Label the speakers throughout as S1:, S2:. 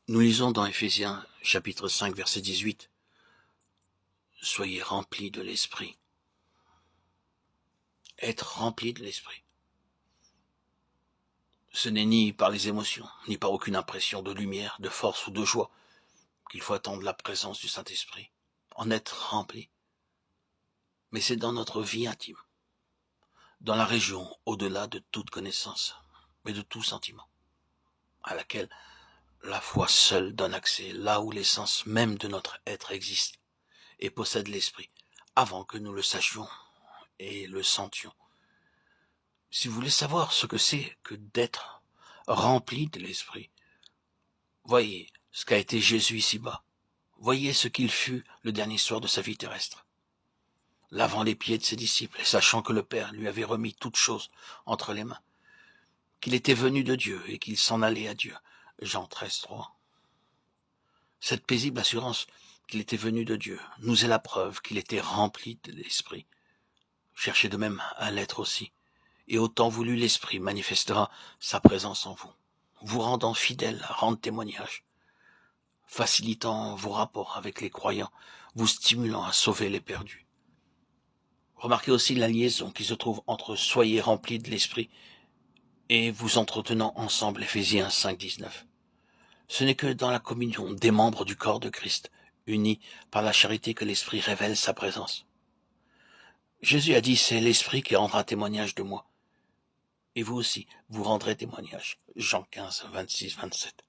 S1: Nous lisons dans Éphésiens chapitre 5 verset 18 « Soyez remplis de l'Esprit ». Être rempli de l'Esprit. Ce n'est ni par les émotions, ni par aucune impression de lumière, de force ou de joie qu'il faut attendre la présence du Saint-Esprit, en être rempli. Mais c'est dans notre vie intime, dans la région au-delà de toute connaissance, mais de tout sentiment, à laquelle la foi seule donne accès, là où l'essence même de notre être existe et possède l'Esprit, avant que nous le sachions et le sentions. Si vous voulez savoir ce que c'est que d'être rempli de l'Esprit, voyez ce qu'a été Jésus ici-bas. Voyez ce qu'il fut le dernier soir de sa vie terrestre. Lavant les pieds de ses disciples et sachant que le Père lui avait remis toutes choses entre les mains, qu'il était venu de Dieu et qu'il s'en allait à Dieu. Jean 13, 3. Cette paisible assurance qu'il était venu de Dieu nous est la preuve qu'il était rempli de l'Esprit. Cherchez de même à l'être aussi, et autant voulu l'Esprit manifestera sa présence en vous, vous rendant fidèle à rendre témoignage, facilitant vos rapports avec les croyants, vous stimulant à sauver les perdus. Remarquez aussi la liaison qui se trouve entre « soyez remplis de l'Esprit » et « vous entretenant ensemble » Éphésiens 5, 19. Ce n'est que dans la communion des membres du corps de Christ, unis par la charité, que l'Esprit révèle sa présence. Jésus a dit « c'est l'Esprit qui rendra témoignage de moi ». Et vous aussi, vous rendrez témoignage. Jean 15, 26, 27.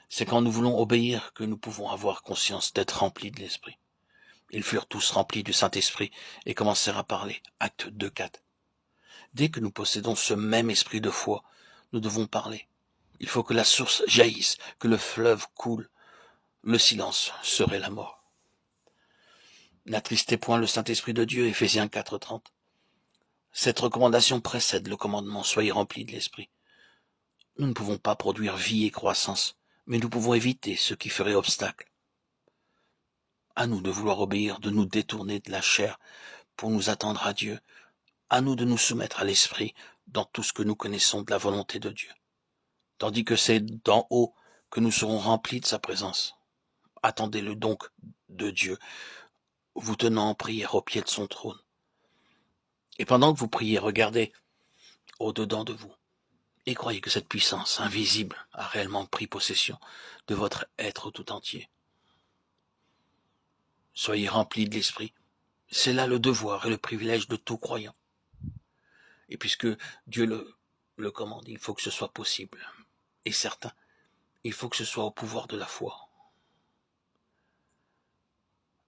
S1: C'est quand nous voulons obéir que nous pouvons avoir conscience d'être remplis de l'Esprit. Ils furent tous remplis du Saint-Esprit et commencèrent à parler. Acte 2, 4. Dès que nous possédons ce même esprit de foi, nous devons parler. Il faut que la source jaillisse, que le fleuve coule. Le silence serait la mort. N'attristez point le Saint-Esprit de Dieu, Éphésiens 4, 30. Cette recommandation précède le commandement « Soyez remplis de l'Esprit ». Nous ne pouvons pas produire vie et croissance, mais nous pouvons éviter ce qui ferait obstacle. À nous de vouloir obéir, de nous détourner de la chair pour nous attendre à Dieu. À nous de nous soumettre à l'Esprit dans tout ce que nous connaissons de la volonté de Dieu. Tandis que c'est d'en haut que nous serons remplis de sa présence. Attendez-le donc de Dieu, vous tenant en prière au pied de son trône. Et pendant que vous priez, regardez au-dedans de vous et croyez que cette puissance invisible a réellement pris possession de votre être tout entier. Soyez remplis de l'Esprit. C'est là le devoir et le privilège de tout croyant. Et puisque Dieu le commande, il faut que ce soit possible. Et certain, il faut que ce soit au pouvoir de la foi.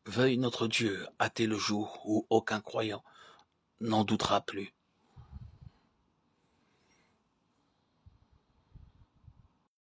S1: Veuille notre Dieu hâter le jour où aucun croyant n'en doutera plus.